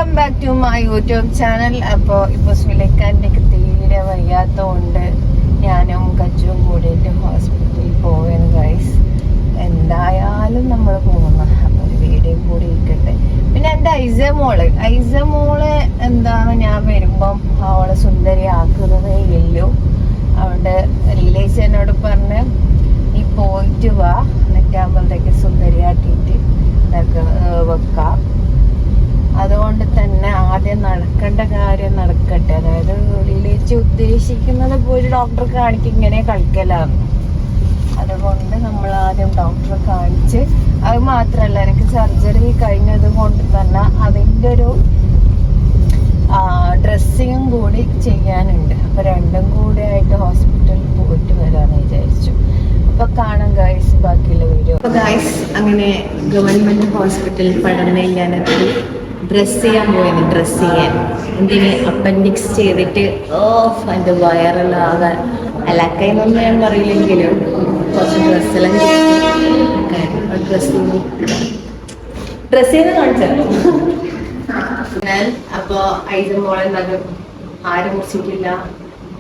Welcome back to my YouTube channel. അപ്പോൾ ഇപ്പോൾ സുലൈഖാൻ്റെ തീരെ വയ്യാത്തതുകൊണ്ട് ഞാനും കച്ചും കൂടിയിട്ട് ഹോസ്പിറ്റലിൽ പോവുകയാണ് ഗൈസ്. എന്തായാലും നമ്മൾ പോകുന്ന അപ്പോൾ ഒരു വീഡിയോ കൂടി ഇരിക്കട്ടെ. പിന്നെ എൻ്റെ ഐസമോള് എന്താണ് ഞാൻ വരുമ്പം അവളെ സുന്ദരിയാക്കുന്നതേ ഇല്ലല്ലോ. അവിടെ റിലേഷൻ എന്നോട് പറഞ്ഞ് നീ പോയിട്ട് വാ, എന്നിട്ടാകുമ്പോഴത്തേക്ക് സുന്ദരിയാക്കിയിട്ട് ഇതൊക്കെ വെക്കാം. അതുകൊണ്ട് തന്നെ ആദ്യം നടക്കേണ്ട കാര്യം നടക്കട്ടെ. അതായത് റിലേറ്റ് ഉദ്ദേശിക്കുന്നത് പോയി ഡോക്ടറെ കാണിക്കും, ഇങ്ങനെ കളിക്കലാണ്. അതുകൊണ്ട് നമ്മൾ ആദ്യം ഡോക്ടറെ കാണിച്ച്, അത് മാത്രമല്ല എനിക്ക് സർജറി കഴിഞ്ഞത് കൊണ്ട് തന്നെ അതിൻ്റെ ഒരു ഡ്രസ്സിങ്ങും കൂടി ചെയ്യാനുണ്ട്. അപ്പോൾ രണ്ടും കൂടി ആയിട്ട് ഹോസ്പിറ്റലിൽ പോയിട്ട് വരാമെന്ന് വിചാരിച്ചു. അപ്പൊ കാണാം ഗൈസ് ബാക്കിയുള്ള വീഡിയോ. അപ്പൊ ഗൈസ് അങ്ങനെ ഗവൺമെന്റ് ഹോസ്പിറ്റലിൽ പഠനം ഞാനെത്തി ഡ്രസ് ചെയ്യാൻ പോയത്. ഡ്രസ് ചെയ്യാൻ എന്തിന് അപ്പൻഡിക്സ് ചെയ്തിട്ട് എൻ്റെ വയറെല്ലാം അലക്കൈന്നൊന്നും ഞാൻ പറയില്ലെങ്കിലും കുറച്ച് ഡ്രസ്സെല്ലാം ഡ്രസ് ചെയ്ത് കാണിച്ചു. ഞാൻ അപ്പോൾ ഐസമോളെ ആരും മുറിച്ചിട്ടില്ല,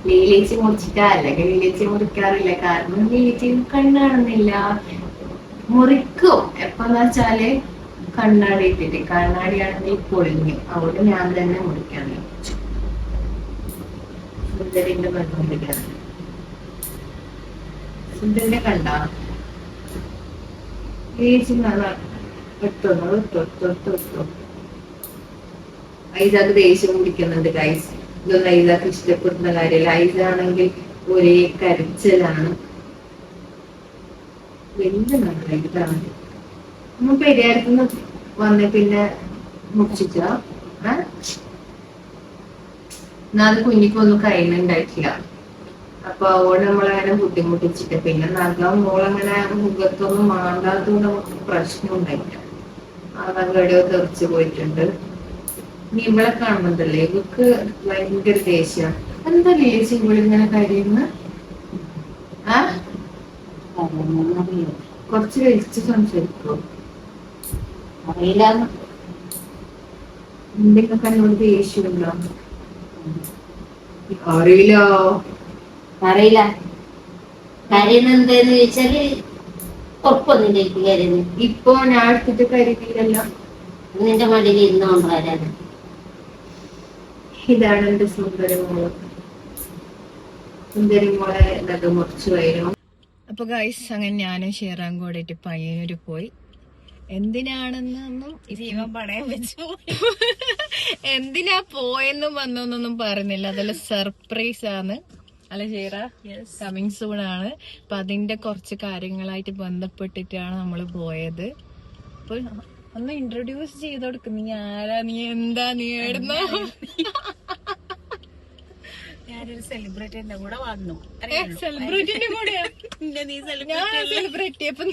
ലീലേച്ചി മുറിച്ചിട്ടാ, അല്ലെങ്കിൽ ലീലേച്ചി മുറിക്കാറില്ല. കാരണം ലീലേച്ചി കണ്ണാണെന്നില്ല, മുറിക്കും എപ്പോന്ന് വെച്ചാല് കണ്ണാടി ഇട്ടിട്ട്. കണ്ണാടിയാണെങ്കിൽ പൊളിഞ്ഞു, അതുകൊണ്ട് ഞാൻ തന്നെ മുറിക്കാണ്. സുന്ദരിന്റെ ബന്ധം സുന്ദരിനെ കണ്ട ലീലേച്ചി എട്ടോ ഐസാക്ക് ദേഷ്യം കുടിക്കുന്നുണ്ട് ഗൈസ്. ഇതൊന്നും ഐസാക്ക് ഇഷ്ടപ്പെടുന്ന കാര്യമല്ല. ഐസ ആണെങ്കിൽ ഒരേ കരച്ചിലാണ്. വലിയ ഇതാണ് നമ്മൾ പെരിയാരത്തുനിന്ന് വന്ന് പിന്നെ മുറിച്ചിട്ട എന്നാ അത് കുഞ്ഞിക്കൊന്നും കയ്യിലുണ്ടായിട്ടില്ല. അപ്പൊ അതുകൊണ്ട് നമ്മളങ്ങനെ ബുദ്ധിമുട്ടിച്ചിട്ട് പിന്നെ നഖം മോളങ്ങനെ മുഖത്തൊന്നും മാണ്ടാത്തതുകൊണ്ട് നമുക്ക് പ്രശ്നം ഉണ്ടായില്ല. ആ നഖടിയോ തെറിച്ചു പോയിട്ടുണ്ട്. നീ ഇവളെ കാണുന്നുണ്ടല്ലേ, ഇവക്ക് ഭയങ്കര ദേഷ്യം. എന്താ ലേശി ഇവളിങ്ങനെ കരയുന്ന? കുറച്ച് കഴിച്ച് സംസാരിക്കോ? അറിയില്ല. എന്തെങ്കിലും എന്നോട് ദേഷ്യമുണ്ടോ? അറിയില്ല. കരയുന്ന എന്താന്ന് ചോദിച്ചാല് ഉറപ്പൊന്നും ഇപ്പൊ ഞാൻ എടുത്തിട്ട് കരുതിയില്ലല്ലോ. നിന്റെ മടിയിൽ ഇരുന്നോണ്ട് വരാന്. ഇതാണ് എന്റെ സുന്ദരി മോളെ ഇതൊക്കെ മുറിച്ചു വരും. അപ്പൊ ഗൈസ് അങ്ങനെ ഞാനും ഷെയറാൻ കൂടിയിട്ട് പയ്യന്നൂര് പോയി. എന്തിനാണെന്നൊന്നും ജീവൻ പണയം വെച്ചു എന്തിനാ പോയെന്നും വന്നൊന്നും പറഞ്ഞില്ല. അതെല്ലാം സർപ്രൈസ് ആണ്. അല്ല ഷെയറ, കമ്മിങ് സൂൺ ആണ്. അപ്പൊ അതിന്റെ കുറച്ച് കാര്യങ്ങളായിട്ട് ബന്ധപ്പെട്ടിട്ടാണ് നമ്മൾ പോയത്. അപ്പൊ ഒന്ന് ഇൻട്രൊഡ്യൂസ് ചെയ്ത് കൊടുക്കും. നീ ആരാ, നീ എന്താ, നീ എവിടുന്ന? ഞാനൊരു സെലിബ്രിറ്റിന്റെ കൂടെ വന്നു. സെലിബ്രിറ്റിന്റെ കൂടെയാ? സെലിബ്രിറ്റി. അപ്പൊ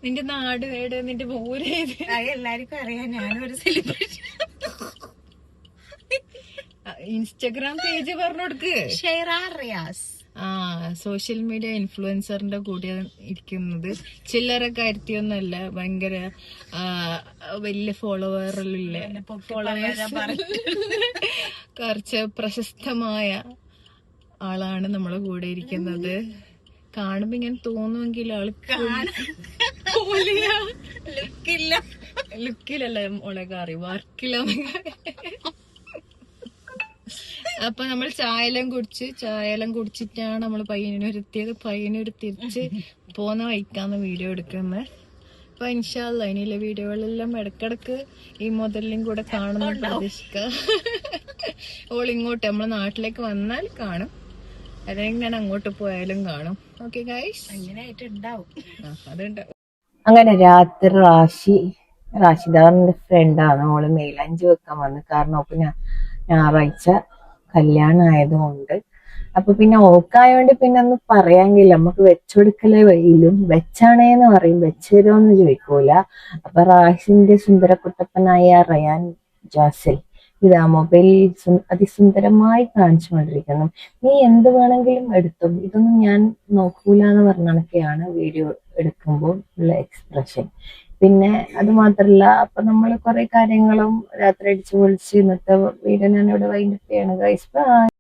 നിന്റെ നാട് ഏട്, നിന്റെ ഊരേത്? എല്ലാവർക്കും അറിയാം ഞാനൊരു സെലിബ്രിറ്റി. ഇൻസ്റ്റഗ്രാം പേജ് പറഞ്ഞു കൊടുക്ക്. ഷെയറ റിയാസ്. സോഷ്യൽ മീഡിയ ഇൻഫ്ലുവൻസറിന്റെ കൂടെ ഇരിക്കുന്നത്. ചില്ലറ കാര്യത്തിയൊന്നുമല്ല, ഭയങ്കര വലിയ ഫോളോവറില്ലേ, കുറച്ച് പ്രശസ്തമായ ആളാണ് നമ്മളെ കൂടെ ഇരിക്കുന്നത്. കാണുമ്പോ ഇങ്ങനെ തോന്നുമെങ്കിൽ ആൾക്ക് ലുക്കിലല്ല മോളെ കറി വർക്കില്ല. അപ്പൊ നമ്മൾ ചായയെല്ലാം കുടിച്ചിട്ടാണ് നമ്മൾ പയ്യന്നൂരെത്തിയത്. പയ്യന്നൂർ തിരിച്ച് പോന്ന വൈക്കാന്ന് വീഡിയോ എടുക്കുന്നത്. അപ്പൊ ഇൻഷാ അല്ലാഹ് ഇനിയുള്ള വീഡിയോകളെല്ലാം ഇടക്കിടക്ക് ഈ മുതലിലും കൂടെ കാണുന്ന പ്രതീക്ഷിക്കാം. ഓൾ ഇങ്ങോട്ട് നമ്മളെ നാട്ടിലേക്ക് വന്നാൽ കാണും, അല്ലെങ്കിൽ ഞാൻ അങ്ങോട്ട് പോയാലും കാണും. ഓക്കെ ഗൈസ്, അങ്ങനെയായിട്ടുണ്ടാവും. അതുണ്ടാവും. അങ്ങനെ രാത്രി റാഷിദാറിന്റെ ഫ്രണ്ടാണ്. ഓള് മെയിലഞ്ച് വെക്കാൻ വന്നു. കാരണം ഓക്ക് ഞായറാഴ്ച കല്യാണം ആയതുകൊണ്ട്. അപ്പൊ പിന്നെ ഓക്കായോണ്ട് പിന്നെ ഒന്നും പറയാങ്കില്ല. നമുക്ക് വെച്ചുകൊടുക്കലേ വയ്യിലും. വെച്ചാണേന്ന് പറയും, വെച്ചുതരോന്ന് ചോദിക്കൂല. അപ്പൊ റാഷിന്റെ സുന്ദരക്കുട്ടപ്പനായ റയാൻ ജാസിൽ ഇതാ മൊബൈൽ അതിസുന്ദരമായി കാണിച്ചുകൊണ്ടിരിക്കുന്നു. നീ എന്ത് വേണമെങ്കിലും എടുത്തും, ഇതൊന്നും ഞാൻ നോക്കൂല എന്ന് പറഞ്ഞ കണക്കെയാണ് വീഡിയോ എടുക്കുമ്പോൾ ഉള്ള എക്സ്പ്രഷൻ. പിന്നെ അത് മാത്രല്ല, അപ്പൊ നമ്മൾ കുറെ കാര്യങ്ങളും രാത്രി അടിച്ചു പൊളിച്ച് ഇന്നത്തെ വീഡിയോ ഞാൻ ഇവിടെ വൈൻഡപ്പ് ചെയ്യാണ് ഗൈസ്. ബൈ.